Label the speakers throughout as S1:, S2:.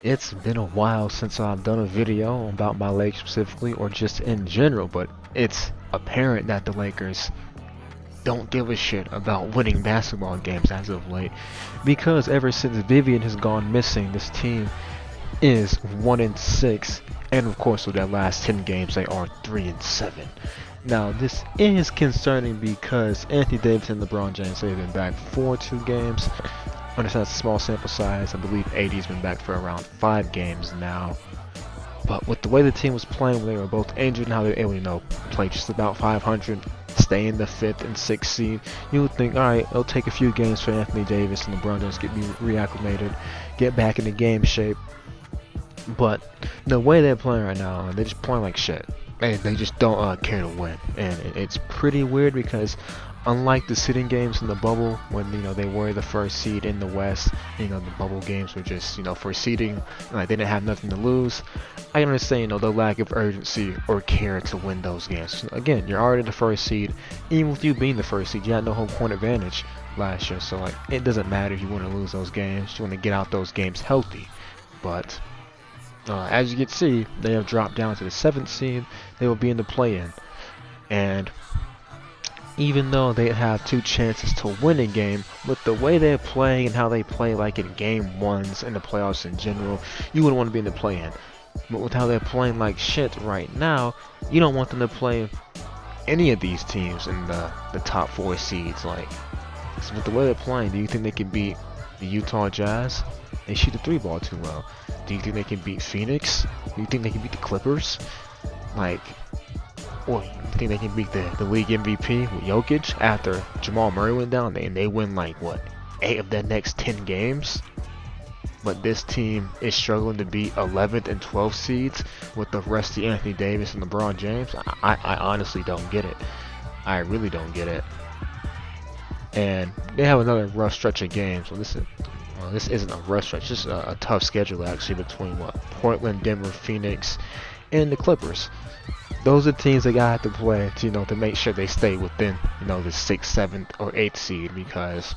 S1: It's been a while since I've done a video about my Lakers specifically, or just in general, but it's apparent that the Lakers don't give a shit about winning basketball games as of late, because ever since Vivian has gone missing, this team is 1-6, and of course with their last 10 games they are 3-7. Now this is concerning because Anthony Davis and LeBron James have been back for 2 games. Understand it's a small sample size. I believe AD's been back for around 5 games now. But with the way the team was playing when they were both injured and how they were able to, play just about 500, stay in the 5th and 6th seed, you would think, alright, it'll take a few games for Anthony Davis and LeBron James to get reacclimated, get back into game shape. But the way they're playing right now, they're just playing like shit. They just don't care to win. And it's pretty weird because unlike the seeding games in the bubble when they were the first seed in the West, the bubble games were just for seeding, like they didn't have nothing to lose. I understand the lack of urgency or care to win those games. Again, you're already the first seed. Even with you being the first seed, you had no home court advantage last year, so like it doesn't matter if you want to lose those games. You want to get out those games healthy. But as you can see, they have dropped down to the 7th seed. They will be in the play-in, and even though they have 2 chances to win a game, with the way they're playing and how they play like in game ones in the playoffs in general, you wouldn't want to be in the play-in. But with how they're playing like shit right now, you don't want them to play any of these teams in the top 4 seeds. Like, so with the way they're playing, do you think they can beat the Utah Jazz? They shoot the 3-ball too well. Do you think they can beat Phoenix? Do you think they can beat the Clippers? Like, or you think they can beat the league MVP with Jokic after Jamal Murray went down and they win like what, 8 of their next 10 games? But this team is struggling to beat 11th and 12th seeds with the rusty Anthony Davis and LeBron James. I honestly don't get it. I really don't get it. And they have another rough stretch of games. Well, this isn't a rough stretch. Just a tough schedule actually between Portland, Denver, Phoenix, and the Clippers. Those are teams they gotta have to play to make sure they stay within the 6th, 7th, or 8th seed, because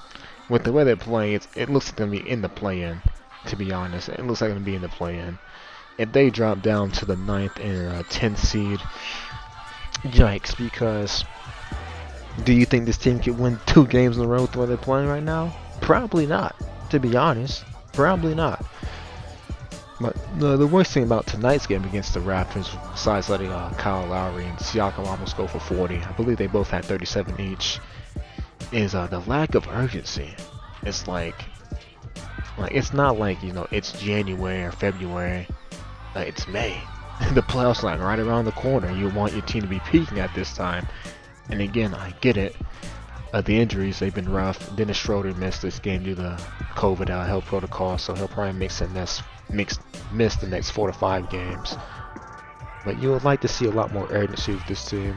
S1: with the way they're playing, it looks like they're gonna be in the play-in. To be honest, it looks like they're gonna be in the play-in. If they drop down to the 9th and 10th seed, yikes! Because do you think this team can win 2 games in a row with the way they're playing right now? Probably not. To be honest, probably not. But the worst thing about tonight's game against the Raptors, besides letting Kyle Lowry and Siakam almost go for 40, I believe they both had 37 each, is the lack of urgency. It's like it's not like it's January or February, it's May. The playoffs like right around the corner. You want your team to be peaking at this time. And again, I get it. The injuries, they've been rough. Dennis Schroeder missed this game due to COVID health protocol, so he'll probably miss the next 4 to 5 games. But you would like to see a lot more urgency with this team.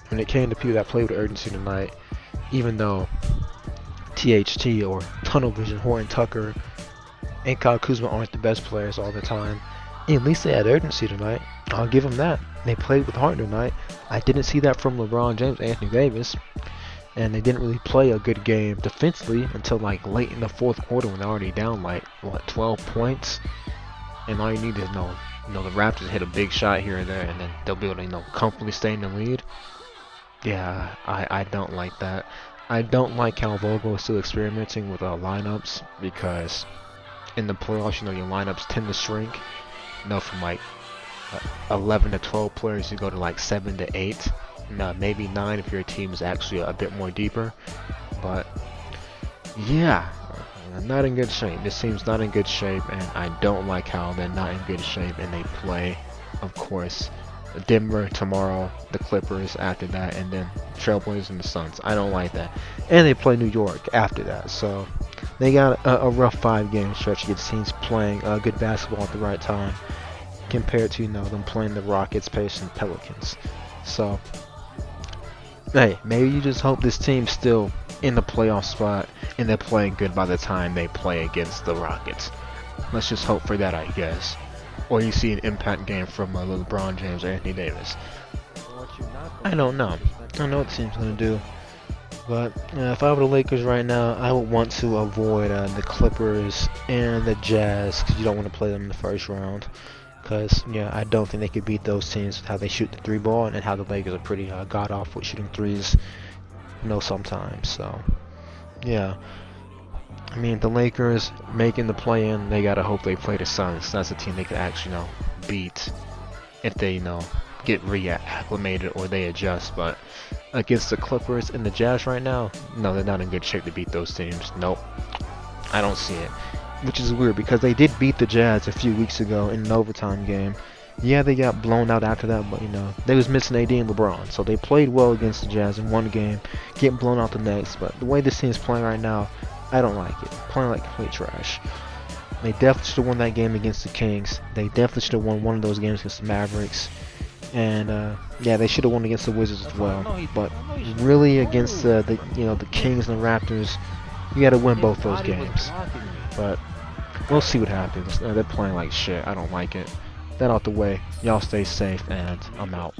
S1: When it came to people that played with urgency tonight, even though THT or Tunnel Vision, Horton Tucker, and Kyle Kuzma aren't the best players all the time, at least they had urgency tonight. I'll give them that. They played with heart tonight. I didn't see that from LeBron James, Anthony Davis. And they didn't really play a good game defensively until like late in the 4th quarter when they're already down like 12 points. And all you need is the Raptors hit a big shot here and there, and then they'll be able to comfortably stay in the lead. Yeah, I don't like that. I don't like how Vogel is still experimenting with lineups, because in the playoffs your lineups tend to shrink. From like 11 to 12 players you go to like 7 to 8. Maybe 9 if your team is actually a bit more deeper. But yeah, not in good shape. This team's not in good shape, and I don't like how they're not in good shape. And they play, of course, Denver tomorrow, the Clippers after that, and then Trailblazers and the Suns. I don't like that. And they play New York after that, so they got a rough 5-game stretch against teams playing good basketball at the right time, compared to them playing the Rockets, Pacers, and Pelicans. So hey, maybe you just hope this team's still in the playoff spot and they're playing good by the time they play against the Rockets. Let's just hope for that, I guess. Or you see an impact game from LeBron James or Anthony Davis. I don't know. I don't know what the team's going to do. But if I were the Lakers right now, I would want to avoid the Clippers and the Jazz because you don't want to play them in the first round. Because yeah, I don't think they could beat those teams with how they shoot the three ball and how the Lakers are pretty god awful with shooting threes. Sometimes. So yeah, I mean the Lakers making the play in, they gotta hope they play the Suns. That's a team they could actually beat if they get reacclimated or they adjust. But against the Clippers and the Jazz right now, no, they're not in good shape to beat those teams. Nope, I don't see it. Which is weird because they did beat the Jazz a few weeks ago in an overtime game. Yeah, they got blown out after that, but they was missing AD and LeBron, so they played well against the Jazz in one game, getting blown out the next. But the way this team is playing right now, I don't like it. Playing like complete trash. They definitely should have won that game against the Kings. They definitely should have won one of those games against the Mavericks. And yeah, they should have won against the Wizards as well. But really, against the Kings and the Raptors, you got to win both those games. But we'll see what happens. They're playing like shit. I don't like it. That out the way. Y'all stay safe, and I'm out.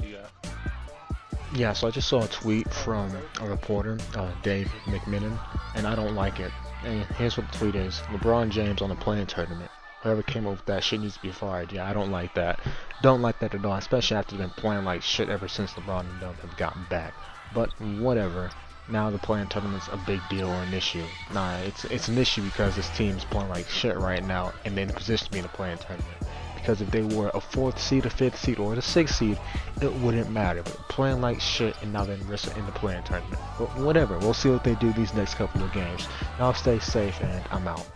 S1: Yeah, so I just saw a tweet from a reporter, Dave McMillan, and I don't like it. And here's what the tweet is: LeBron James on the play-in tournament. Whoever came up with that shit needs to be fired. Yeah, I don't like that. Don't like that at all, especially after they've been playing like shit ever since LeBron and them have gotten back. But whatever. Now the play-in tournament's a big deal or an issue. Nah, it's an issue because this team's playing like shit right now and they're in a position to be in a play-in tournament. Because if they were a 4th seed, a 5th seed, or a 6th seed, it wouldn't matter. But playing like shit and now they're in the play-in tournament. But whatever, we'll see what they do these next couple of games. Y'all stay safe and I'm out.